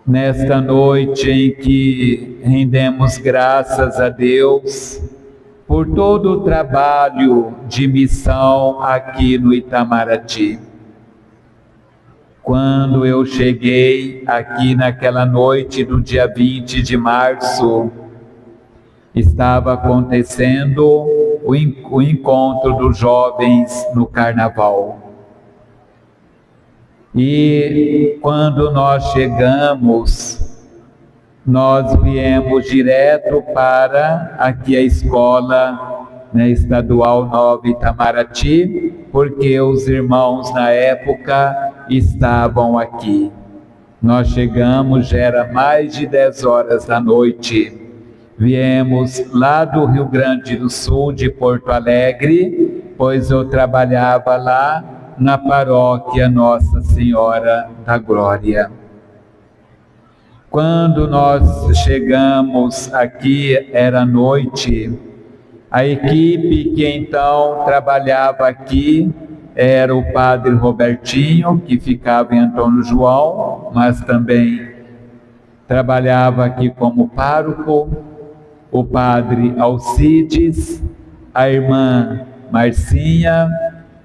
nesta noite em que rendemos graças a Deus por todo o trabalho de missão aqui no Itamaraty. Quando eu cheguei aqui naquela noite do dia 20 de março, estava acontecendo o encontro dos jovens no Carnaval. E quando nós chegamos, nós viemos direto para aqui a escola estadual Nova Itamaraty, porque os irmãos na época estavam aqui. Nós chegamos, já era mais de 10 horas da noite. Viemos lá do Rio Grande do Sul, de Porto Alegre, pois eu trabalhava lá na paróquia Nossa Senhora da Glória. Quando nós chegamos aqui, era noite, a equipe que então trabalhava aqui era o padre Robertinho, que ficava em Antônio João, mas também trabalhava aqui como pároco, o padre Alcides, a irmã Marcinha,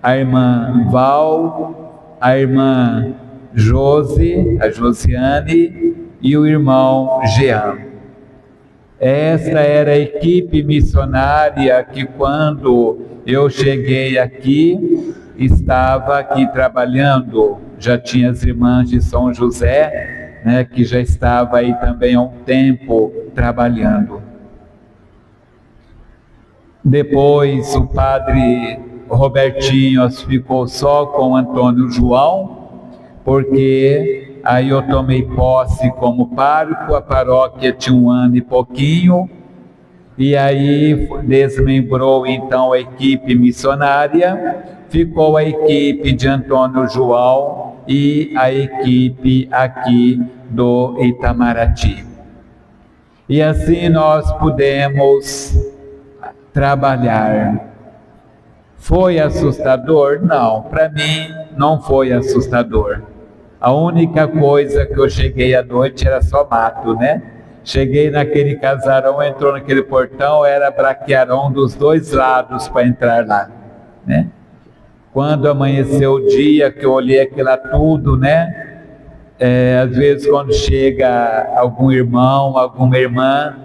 a irmã Val, a irmã Josi, a Josiane e o irmão Jean. Esta era a equipe missionária que, quando eu cheguei aqui, estava aqui trabalhando. Já tinha as irmãs de São José, que já estava aí também há um tempo trabalhando. Depois o padre Robertinho ficou só com Antônio João, porque aí eu tomei posse como pároco, a paróquia tinha 1 ano e pouquinho, e aí desmembrou então a equipe missionária, ficou a equipe de Antônio João e a equipe aqui do Itamaraty. E assim nós pudemos trabalhar. Foi assustador? Não, para mim não foi assustador. A única coisa que eu cheguei à noite era só mato, Cheguei naquele casarão, entrou naquele portão, era braquearão dos 2 lados para entrar lá, Quando amanheceu o dia, que eu olhei aquilo lá tudo, às vezes quando chega algum irmão, alguma irmã,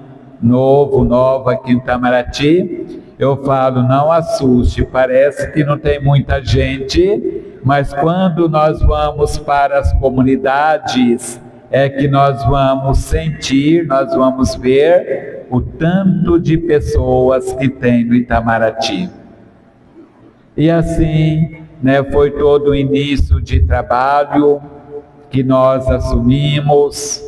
nova aqui em Itamaraty, eu falo, não assuste, parece que não tem muita gente, mas quando nós vamos para as comunidades, é que nós vamos sentir, nós vamos ver o tanto de pessoas que tem no Itamaraty. E assim, foi todo o início de trabalho que nós assumimos.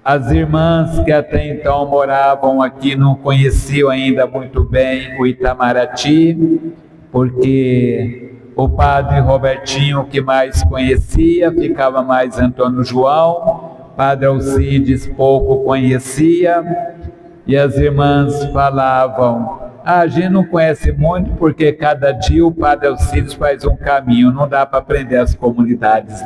As irmãs que até então moravam aqui não conheciam ainda muito bem o Itamaraty, porque o padre Robertinho que mais conhecia, ficava mais Antônio João, padre Alcides pouco conhecia, e as irmãs falavam, a gente não conhece muito porque cada dia o padre Alcides faz um caminho, não dá para aprender as comunidades,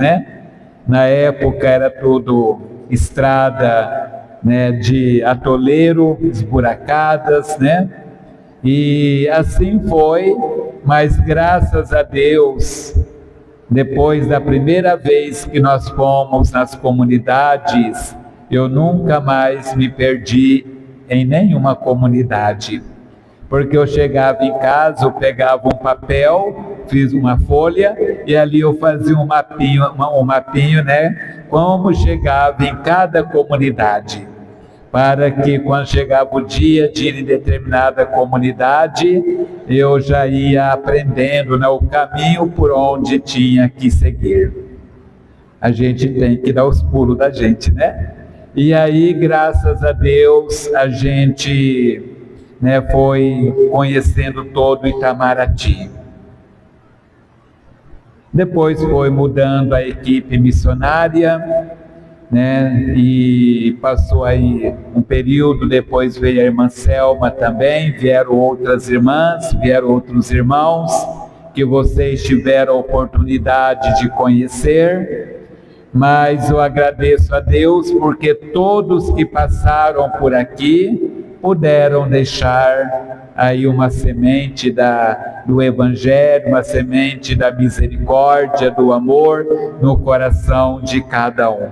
Na época era tudo estrada, de atoleiro, esburacadas, E assim foi, mas graças a Deus, depois da primeira vez que nós fomos nas comunidades, eu nunca mais me perdi em nenhuma comunidade. Porque eu chegava em casa, eu pegava um papel, fiz uma folha e ali eu fazia um mapinho, como chegava em cada comunidade, para que quando chegava o dia de ir em determinada comunidade, eu já ia aprendendo o caminho por onde tinha que seguir. A gente tem que dar os pulos da gente, E aí, graças a Deus, a gente foi conhecendo todo o Itamaraty. Depois foi mudando a equipe missionária, e passou aí um período, depois veio a irmã Selma também, vieram outras irmãs, vieram outros irmãos, que vocês tiveram a oportunidade de conhecer. Mas eu agradeço a Deus porque todos que passaram por aqui puderam deixar aí uma semente do Evangelho, uma semente da misericórdia, do amor no coração de cada um.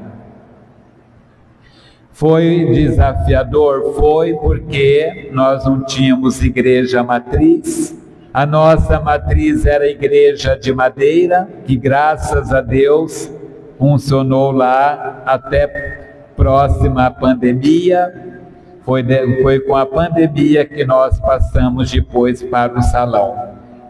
Foi desafiador? Foi, porque nós não tínhamos igreja matriz. A nossa matriz era a igreja de Madeira, que graças a Deus funcionou lá até próxima à pandemia. Foi com a pandemia que nós passamos depois para o salão,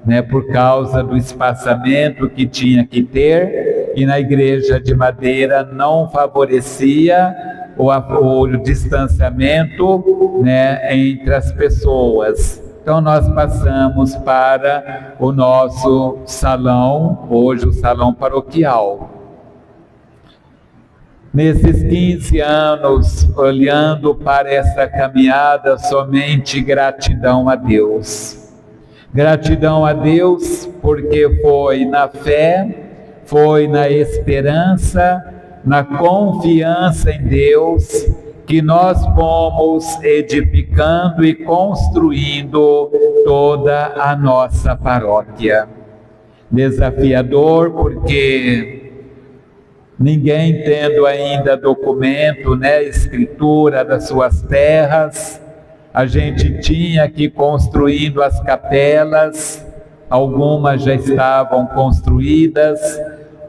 né? Por causa do espaçamento que tinha que ter, e na igreja de Madeira não favorecia o distanciamento, né, entre as pessoas. Então nós passamos para o nosso salão, hoje o salão paroquial. Nesses 15 anos, olhando para essa caminhada, somente gratidão a Deus. Gratidão a Deus porque foi na fé, foi na esperança, na confiança em Deus, que nós fomos edificando e construindo toda a nossa paróquia. Desafiador porque ninguém tendo ainda documento, né, escritura das suas terras, a gente tinha que ir construindo as capelas, algumas já estavam construídas,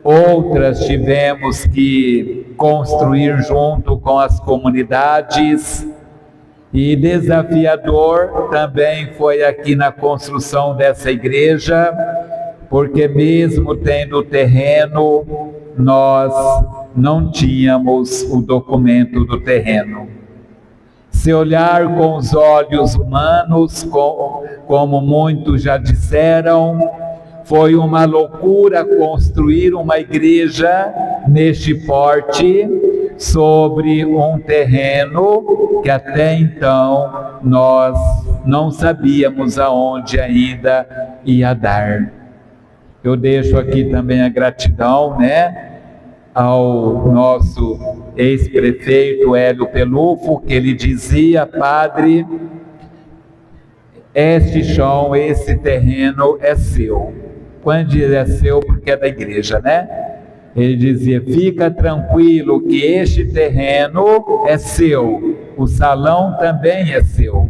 outras tivemos que construir junto com as comunidades, e desafiador também foi aqui na construção dessa igreja, porque mesmo tendo o terreno, nós não tínhamos o documento do terreno. Se olhar com os olhos humanos, como muitos já disseram, foi uma loucura construir uma igreja neste porte sobre um terreno que até então nós não sabíamos aonde ainda ia dar. Eu deixo aqui também a gratidão, né, ao nosso ex-prefeito Hélio Pelufo, que ele dizia: padre, este chão, esse terreno é seu. Quando ele é seu, porque é da igreja, né? Ele dizia: fica tranquilo que este terreno é seu, o salão também é seu.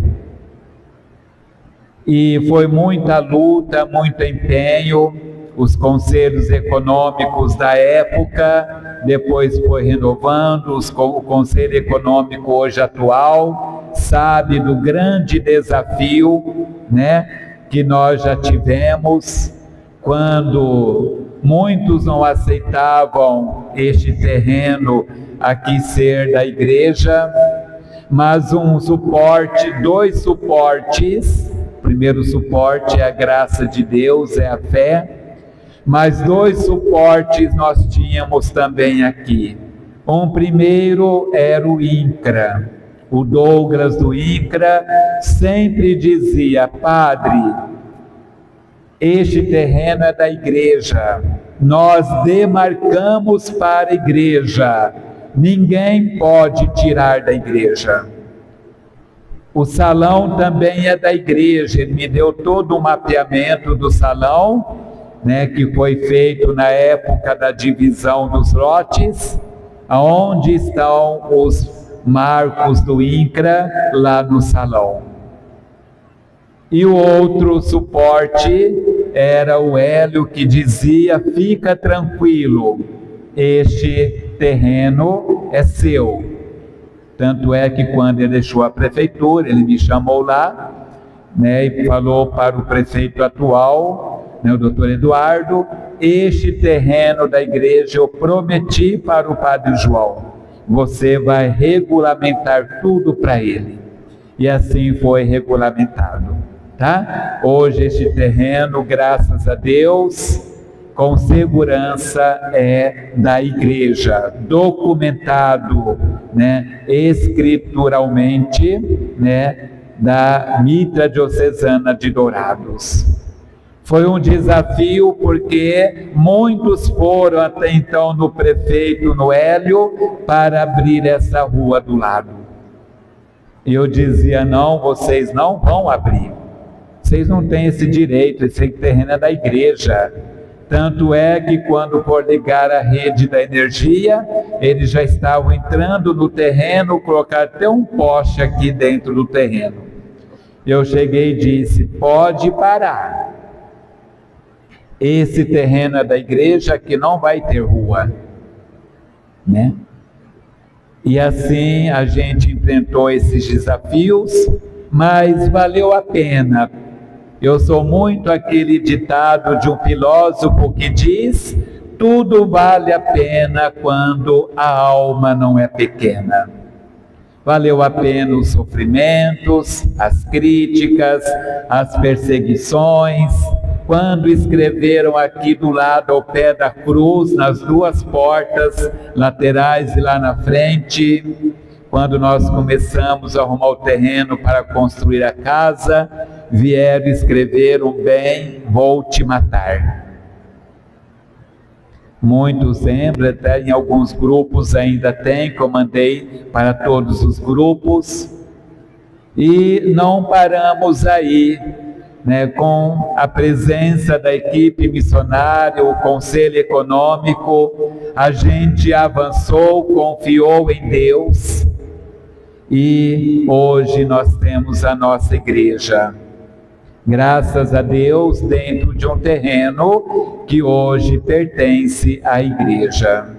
E foi muita luta, muito empenho. Os conselhos econômicos da época, depois foi renovando, o conselho econômico hoje atual sabe do grande desafio, né, que nós já tivemos, quando muitos não aceitavam este terreno aqui ser da igreja, mas dois suportes. O primeiro suporte é a graça de Deus, é a fé. Mas dois suportes nós tínhamos também aqui. Um primeiro era o INCRA. O Douglas do INCRA sempre dizia: padre, este terreno é da igreja, nós demarcamos para a igreja, ninguém pode tirar da igreja. O salão também é da igreja. Ele me deu todo o mapeamento do salão, né, que foi feito na época da divisão dos lotes, aonde estão os marcos do INCRA lá no salão. E o outro suporte era o Hélio, que dizia: fica tranquilo, este terreno é seu. Tanto é que quando ele deixou a prefeitura, ele me chamou lá, né, e falou para o prefeito atual, né, o doutor Eduardo: este terreno da igreja eu prometi para o padre João, você vai regulamentar tudo para ele. E assim foi regulamentado, tá? Hoje este terreno, graças a Deus, com segurança é da igreja, documentado, né, escrituralmente, né, da Mitra Diocesana de Dourados. Foi um desafio porque muitos foram até então no prefeito, no Hélio, para abrir essa rua do lado. E eu dizia, não, vocês não vão abrir. Vocês não têm esse direito, esse terreno é da igreja. Tanto é que quando for ligar a rede da energia, eles já estavam entrando no terreno, colocaram até um poste aqui dentro do terreno. Eu cheguei e disse, pode parar. Esse terreno é da igreja, que não vai ter rua, né? E assim a gente enfrentou esses desafios, mas valeu a pena. Eu sou muito aquele ditado de um filósofo que diz, tudo vale a pena quando a alma não é pequena. Valeu a pena os sofrimentos, as críticas, as perseguições. Quando escreveram aqui do lado ao pé da cruz, nas duas portas laterais e lá na frente, quando nós começamos a arrumar o terreno para construir a casa, vieram escrever um bem, vou te matar. Muitos lembram, até em alguns grupos ainda tem, que eu mandei para todos os grupos, e não paramos aí, né, com a presença da equipe missionária, o Conselho Econômico, a gente avançou, confiou em Deus, e hoje nós temos a nossa igreja. Graças a Deus, dentro de um terreno que hoje pertence à igreja.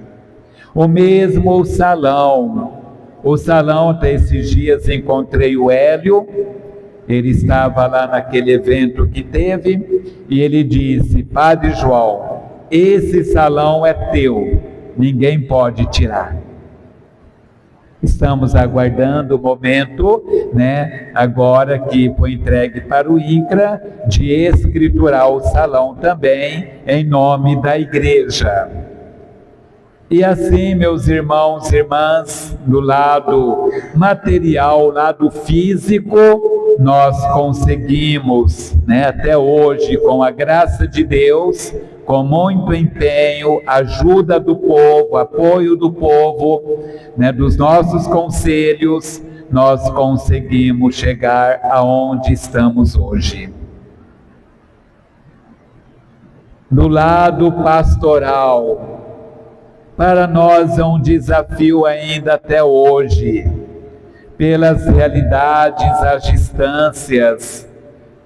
O mesmo salão. O salão, até esses dias encontrei o Hélio, ele estava lá naquele evento que teve, e ele disse, Padre João, esse salão é teu, ninguém pode tirar. Estamos aguardando o momento, né, agora que foi entregue para o INCRA, de escriturar o salão também, em nome da igreja. E assim, meus irmãos e irmãs, do lado material, lado físico, nós conseguimos, né, até hoje, com a graça de Deus, com muito empenho, ajuda do povo, apoio do povo, né, dos nossos conselhos, nós conseguimos chegar aonde estamos hoje. Do lado pastoral, para nós é um desafio ainda até hoje, pelas realidades, as distâncias,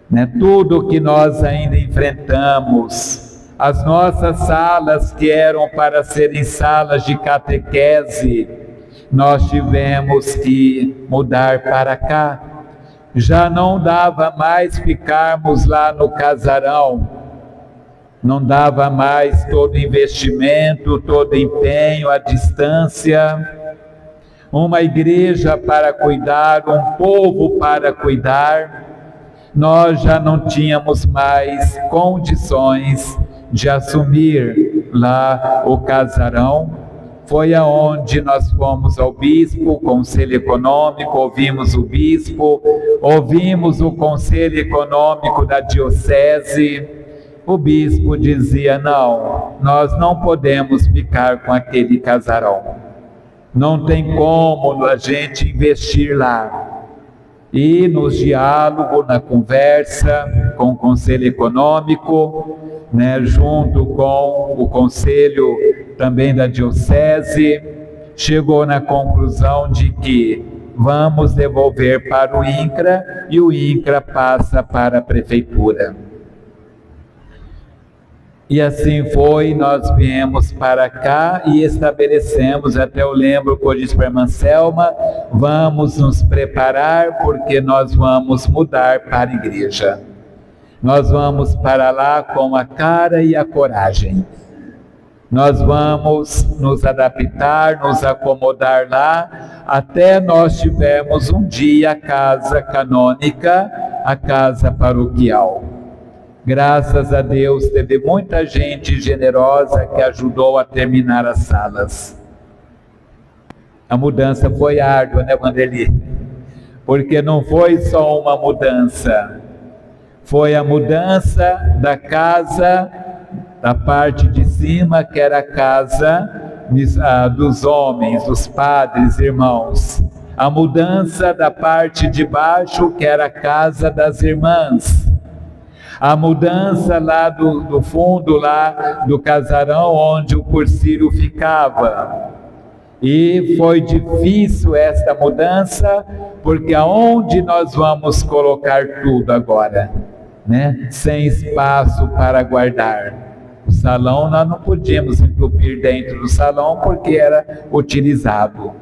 né, tudo que nós ainda enfrentamos. As nossas salas que eram para serem salas de catequese, nós tivemos que mudar para cá. Já não dava mais ficarmos lá no casarão, não dava mais todo investimento, todo empenho, a distância. Uma igreja para cuidar, um povo para cuidar, nós já não tínhamos mais condições de assumir lá o casarão. Foi aonde nós fomos ao bispo, o Conselho Econômico, ouvimos o bispo, ouvimos o Conselho Econômico da Diocese. O bispo dizia, não, nós não podemos ficar com aquele casarão. Não tem como a gente investir lá. E nos diálogos, na conversa com o Conselho Econômico, né, junto com o Conselho também da Diocese, chegou na conclusão de que vamos devolver para o INCRA e o INCRA passa para a Prefeitura. E assim foi, nós viemos para cá e estabelecemos, até eu lembro que eu disse para a irmã Selma, vamos nos preparar porque nós vamos mudar para a igreja. Nós vamos para lá com a cara e a coragem. Nós vamos nos adaptar, nos acomodar lá, até nós tivermos um dia a casa canônica, a casa paroquial. Graças a Deus, teve muita gente generosa que ajudou a terminar as salas. A mudança foi árdua, né, Vanderly? Porque não foi só uma mudança, Foi a mudança da casa, da parte de cima, que era a casa dos homens, dos padres, irmãos. A mudança da parte de baixo, que era a casa das irmãs. A mudança lá do fundo, lá do casarão, onde o Porcírio ficava. E foi difícil esta mudança, porque aonde nós vamos colocar tudo agora, né? Sem espaço para guardar. O salão, nós não podíamos entupir dentro do salão, porque era utilizado.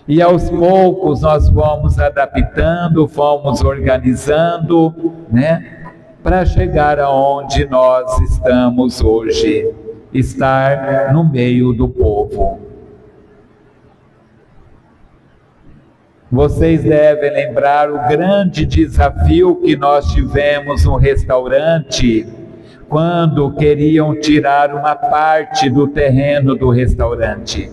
E aos poucos nós fomos adaptando, fomos organizando, né? Para chegar aonde nós estamos hoje, estar no meio do povo. Vocês devem lembrar o grande desafio que nós tivemos no restaurante, quando queriam tirar uma parte do terreno do restaurante,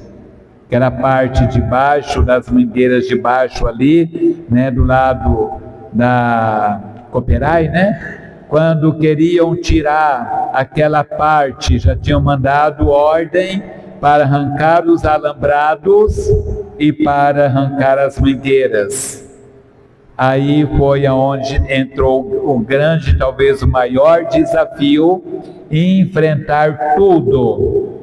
que era a parte de baixo, das mangueiras de baixo ali, né, do lado da Cooperai, né? Quando queriam tirar aquela parte, já tinham mandado ordem para arrancar os alambrados e para arrancar as mangueiras. Aí foi aonde entrou o grande, talvez o maior desafio, em enfrentar tudo.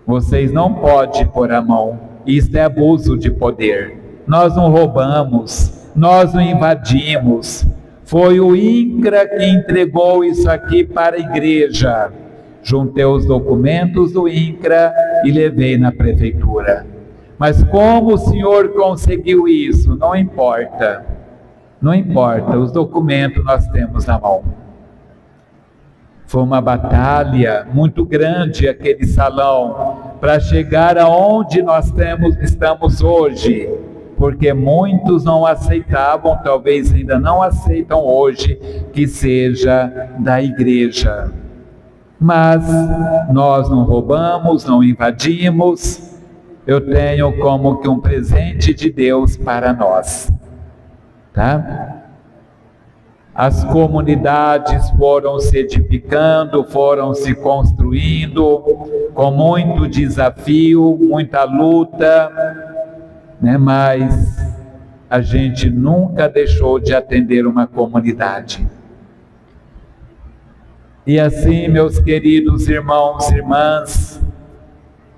Vocês não podem pôr a mão, isso é abuso de poder. Nós não roubamos, nós não invadimos. Foi o INCRA que entregou isso aqui para a igreja. Juntei os documentos do INCRA e levei na prefeitura. Mas como o senhor conseguiu isso? Não importa. Não importa, os documentos nós temos na mão. Foi uma batalha muito grande aquele salão para chegar aonde nós estamos hoje. Porque muitos não aceitavam, talvez ainda não aceitam hoje, que seja da igreja. Mas nós não roubamos, não invadimos. Eu tenho como que um presente de Deus para nós, tá? As comunidades foram se edificando, foram se construindo, com muito desafio, muita luta, né? Mas a gente nunca deixou de atender uma comunidade. E assim, meus queridos irmãos e irmãs,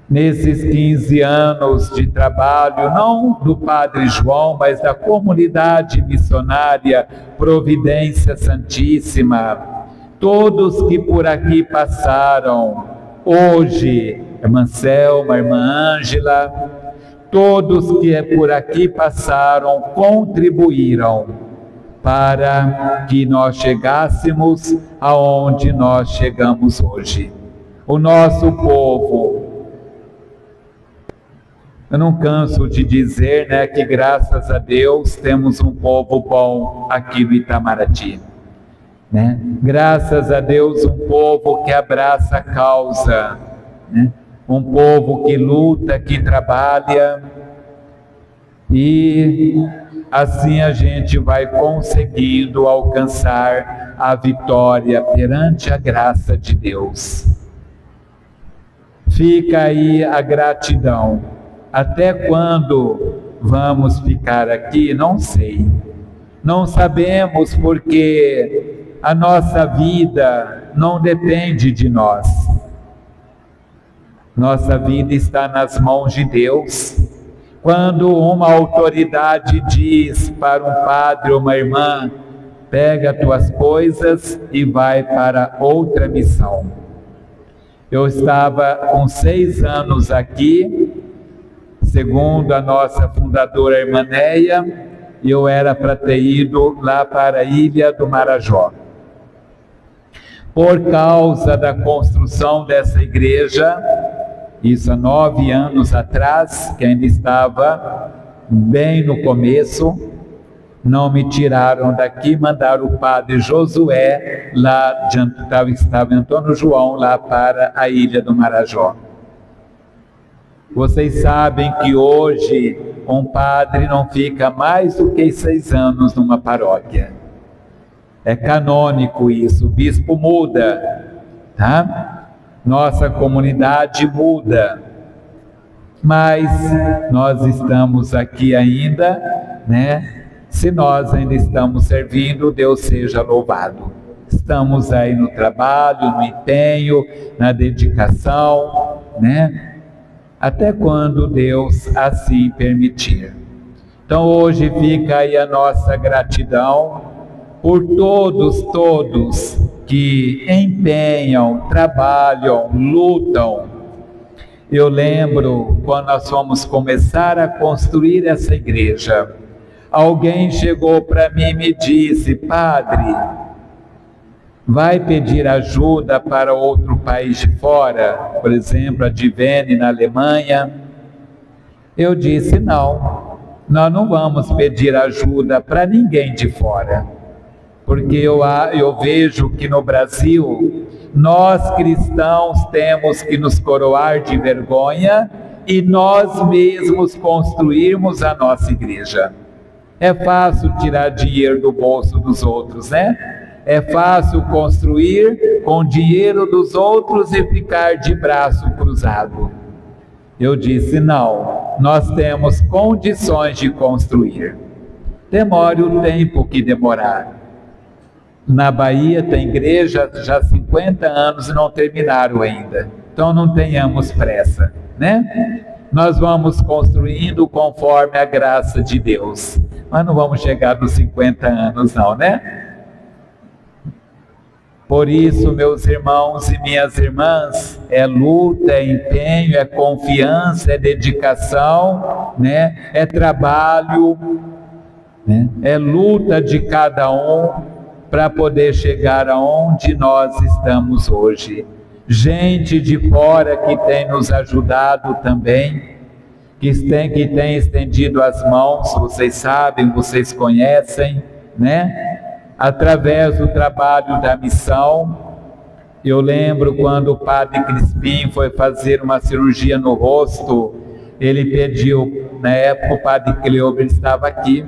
nesses 15 anos de trabalho, não do Padre João, mas da comunidade missionária Providência Santíssima, todos que por aqui passaram, hoje, irmã Selma, irmã Ângela, todos que por aqui passaram, contribuíram para que nós chegássemos aonde nós chegamos hoje. O nosso povo, eu não canso de dizer, né, que graças a Deus temos um povo bom aqui no Itamaraty, né? Graças a Deus, um povo que abraça a causa, né? Um povo que luta, que trabalha, e assim a gente vai conseguindo alcançar a vitória perante a graça de Deus. Fica aí a gratidão. Até quando vamos ficar aqui? Não sei. Não sabemos, porque a nossa vida não depende de nós. Nossa vida está nas mãos de Deus. Quando uma autoridade diz para um padre ou uma irmã, pega tuas coisas e vai para outra missão. Eu estava com 6 anos aqui, segundo a nossa fundadora irmã Neia, eu era para ter ido lá para a Ilha do Marajó. Por causa da construção dessa igreja, isso há 9 anos atrás, que ainda estava bem no começo, não me tiraram daqui, mandaram o padre Josué, lá estava Antônio João, lá para a Ilha do Marajó. Vocês sabem que hoje um padre não fica mais do que 6 anos numa paróquia. É canônico isso, o bispo muda, tá? Nossa comunidade muda, mas nós estamos aqui ainda, né? Se nós ainda estamos servindo, Deus seja louvado. Estamos aí no trabalho, no empenho, na dedicação, né? Até quando Deus assim permitir. Então hoje fica aí a nossa gratidão por todos que empenham, trabalham, lutam. Eu lembro quando nós fomos começar a construir essa igreja, alguém chegou para mim e me disse: padre, vai pedir ajuda para outro país de fora, por exemplo, a Divene na Alemanha? Eu disse: não, nós não vamos pedir ajuda para ninguém de fora, porque eu vejo que no Brasil, nós cristãos temos que nos coroar de vergonha e nós mesmos construirmos a nossa igreja. É fácil tirar dinheiro do bolso dos outros, né? É fácil construir com dinheiro dos outros e ficar de braço cruzado. Eu disse: não, nós temos condições de construir. Demore o tempo que demorar. Na Bahia tem igreja já há 50 anos e não terminaram ainda. Então não tenhamos pressa, né? Nós vamos construindo conforme a graça de Deus. Mas não vamos chegar nos 50 anos não, né? Por isso, meus irmãos e minhas irmãs, é luta, é empenho, é confiança, é dedicação, né? É trabalho, né? É luta de cada um para poder chegar aonde nós estamos hoje. Gente de fora que tem nos ajudado também, que tem estendido as mãos, vocês sabem, vocês conhecem, né? Através do trabalho da missão. Eu lembro quando o padre Crispim foi fazer uma cirurgia no rosto, ele pediu, na época o padre Cleober estava aqui,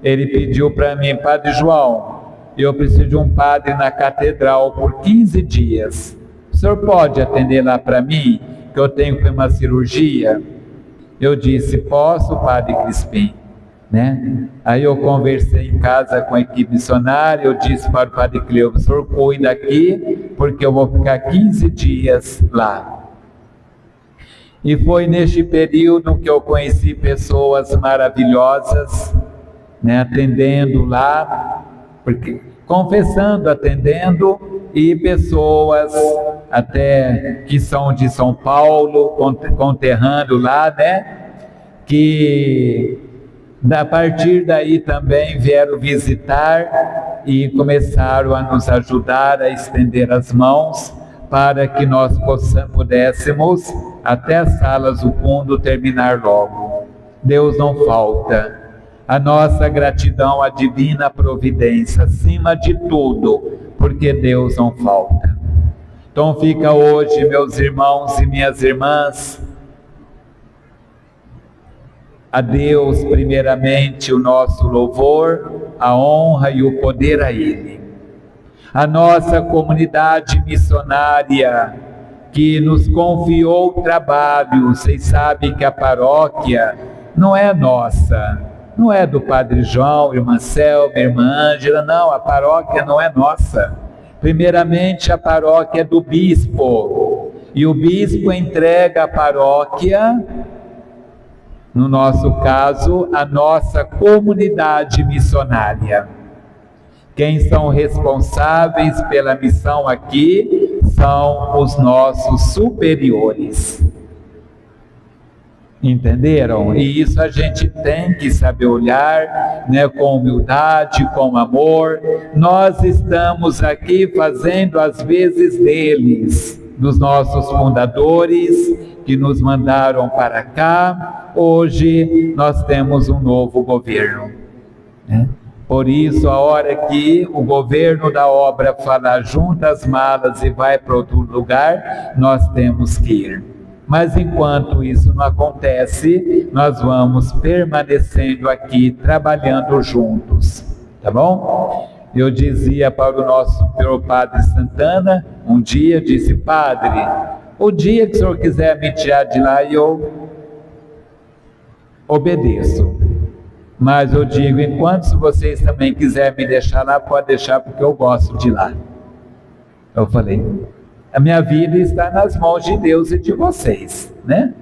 ele pediu para mim: padre João, eu preciso de um padre na catedral por 15 dias. O senhor pode atender lá para mim, que eu tenho que fazer uma cirurgia? Eu disse: posso, padre Crispim, né? Aí eu conversei em casa com a equipe missionária, eu disse para o padre Cleober: o senhor cuida aqui, porque eu vou ficar 15 dias lá. E foi neste período que eu conheci pessoas maravilhosas, né, atendendo lá, porque confessando, atendendo, e pessoas até que são de São Paulo, conterrâneo lá, né, que a partir daí também vieram visitar e começaram a nos ajudar, a estender as mãos para que nós pudéssemos até as salas do fundo terminar logo. Deus não falta. A nossa gratidão à divina providência, acima de tudo, porque Deus não falta. Então fica hoje, meus irmãos e minhas irmãs, a Deus primeiramente o nosso louvor, a honra e o poder a Ele. A nossa comunidade missionária que nos confiou o trabalho, vocês sabem que a paróquia não é nossa, não é do Padre João, irmã Selma, irmã Ângela, não, a paróquia não é nossa. Primeiramente a paróquia é do bispo, e o bispo entrega a paróquia, no nosso caso, a nossa comunidade missionária. Quem são responsáveis pela missão aqui são os nossos superiores. Entenderam? E isso a gente tem que saber olhar, né, com humildade, com amor. Nós estamos aqui fazendo as vezes deles, dos nossos fundadores, que nos mandaram para cá. Hoje nós temos um novo governo, né? Por isso, a hora que o governo da obra falar junta as malas e vai para outro lugar, nós temos que ir. Mas enquanto isso não acontece, nós vamos permanecendo aqui, trabalhando juntos, tá bom? eu dizia para o nosso superior Padre Santana, um dia, disse: Padre, o dia que o senhor quiser me tirar de lá, eu obedeço. Mas eu digo, enquanto vocês também quiserem me deixar lá, pode deixar, porque eu gosto de lá. Eu falei, a minha vida está nas mãos de Deus e de vocês, né?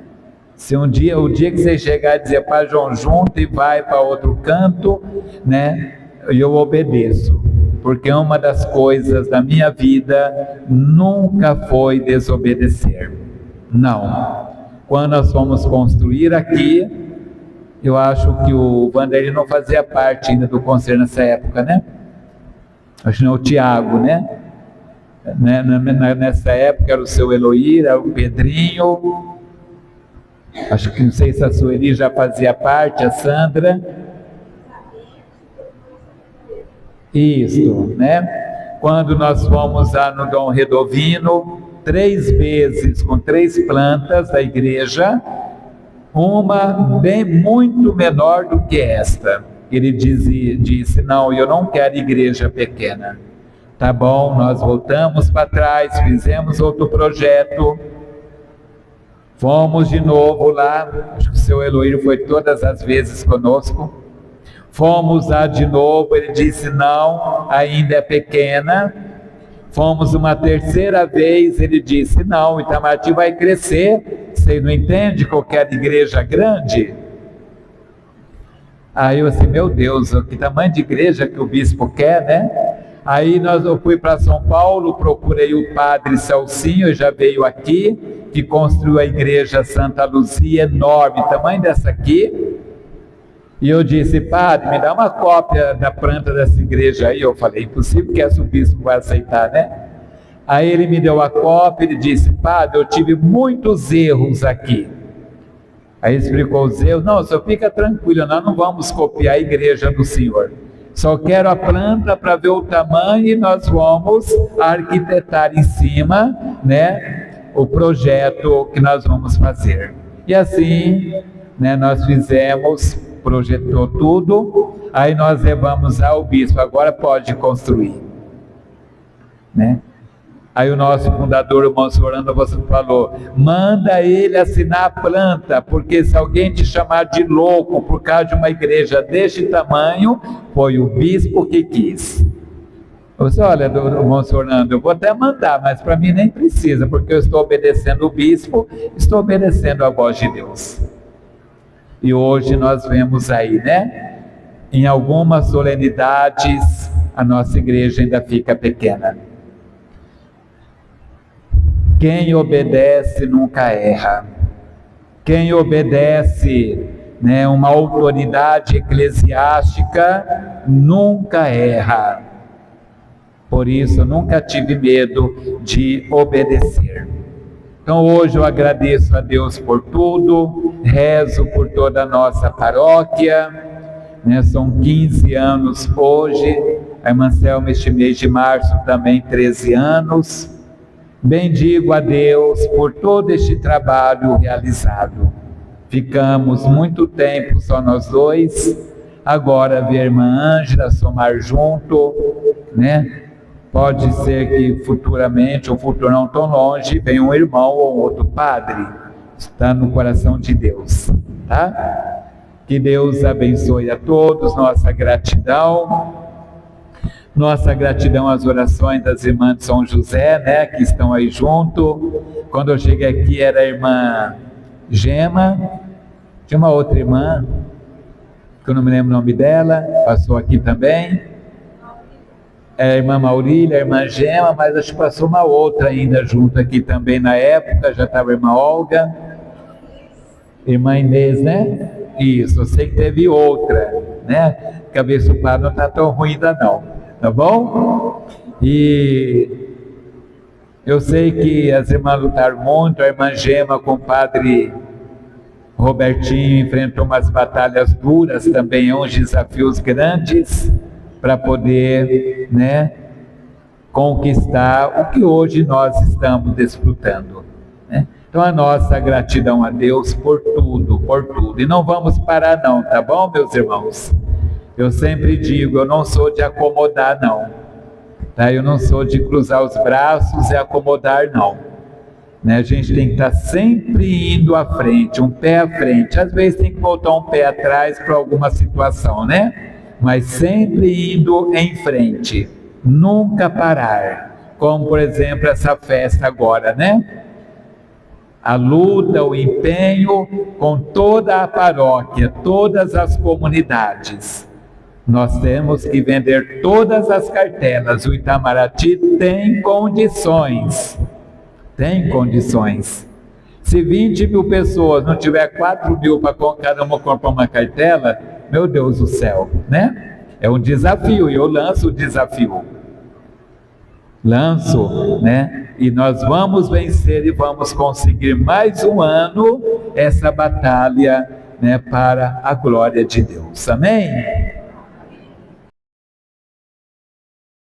Se o dia que você chegar e dizer, Pai João, junta e vai para outro canto, né? Eu obedeço, porque uma das coisas da minha vida nunca foi desobedecer. Não. Quando nós fomos construir aqui, eu acho que o Vanderlei não fazia parte ainda do conselho nessa época, né? Acho que não, o Tiago, né? Nessa época era o seu Eloir, era o Pedrinho, acho que não sei se a Sueli já fazia parte, a Sandra. Isso, né? Quando nós fomos lá no Dom Redovino, 3 vezes com 3 plantas da igreja, uma muito menor do que esta. Ele disse, não, eu não quero igreja pequena. Tá bom, nós voltamos para trás, fizemos outro projeto, fomos de novo lá, acho que o seu Eloírio foi todas as vezes conosco, fomos lá de novo, ele disse, não, ainda é pequena. Fomos uma terceira vez, ele disse, não, Itamaraty vai crescer, você não entende qualquer igreja grande? Aí eu assim, meu Deus, que tamanho de igreja que o bispo quer, né? Aí eu fui para São Paulo, procurei o padre Celcinho, já veio aqui, que construiu a igreja Santa Luzia, enorme, tamanho dessa aqui. E eu disse, padre, me dá uma cópia da planta dessa igreja aí. Eu falei, impossível que esse bispo vai aceitar, né? Aí ele me deu a cópia, ele disse, padre, eu tive muitos erros aqui. Aí explicou os erros. Não, senhor, fica tranquilo, nós não vamos copiar a igreja do senhor. Só quero a planta para ver o tamanho e nós vamos arquitetar em cima, né, o projeto que nós vamos fazer. E assim, né, nós fizemos, projetou tudo, aí nós levamos ao bispo, agora pode construir, né? Aí o nosso fundador, o irmão Orlando, você falou, manda ele assinar a planta, porque se alguém te chamar de louco por causa de uma igreja deste tamanho, foi o bispo que quis. Eu disse, olha, irmão Orlando, eu vou até mandar, mas para mim nem precisa, porque eu estou obedecendo o bispo, estou obedecendo a voz de Deus. E hoje nós vemos aí, né? Em algumas solenidades, a nossa igreja ainda fica pequena. Quem obedece nunca erra. Quem obedece, né, uma autoridade eclesiástica nunca erra. Por isso, eu nunca tive medo de obedecer. Então hoje eu agradeço a Deus por tudo, rezo por toda a nossa paróquia, né? São 15 anos hoje, a irmã Selma este mês de março também 13 anos. Bendigo a Deus por todo este trabalho realizado. Ficamos muito tempo só nós dois, agora ver a irmã Ângela somar junto, né? Pode ser que futuramente, ou futuro não tão longe, venha um irmão ou outro padre. Está no coração de Deus, tá? Que Deus abençoe a todos, nossa gratidão às orações das irmãs de São José, né, que estão aí junto. Quando eu cheguei aqui era a irmã Gema, tinha uma outra irmã, que eu não me lembro o nome dela, passou aqui também. É a irmã Maurília, a irmã Gema, mas acho que passou uma outra ainda junto aqui também na época, já estava a irmã Olga, irmã Inês, né? Isso, eu sei que teve outra, né? Cabeça do padre não está tão ruim ainda não, tá bom? E eu sei que as irmãs lutaram muito, a irmã Gema com o padre Robertinho enfrentou umas batalhas duras também, uns desafios grandes, para poder, né, conquistar o que hoje nós estamos desfrutando, né? Então a nossa gratidão a Deus por tudo, e não vamos parar não, tá bom, meus irmãos? Eu sempre digo, eu não sou de acomodar não, tá? Eu não sou de cruzar os braços e acomodar não, né? A gente tem que estar sempre indo à frente, um pé à frente. Às vezes tem que voltar um pé atrás para alguma situação, né? Mas sempre indo em frente, nunca parar. Como, por exemplo, essa festa agora, né? A luta, o empenho com toda a paróquia, todas as comunidades. Nós temos que vender todas as cartelas. O Itamaraty tem condições. Tem condições. Se 20 mil pessoas não tiver 4 mil para cada uma comprar uma cartela, meu Deus do céu, né? É um desafio, e eu lanço o desafio. Lanço, né? E nós vamos vencer e vamos conseguir mais um ano essa batalha, né, para a glória de Deus. Amém?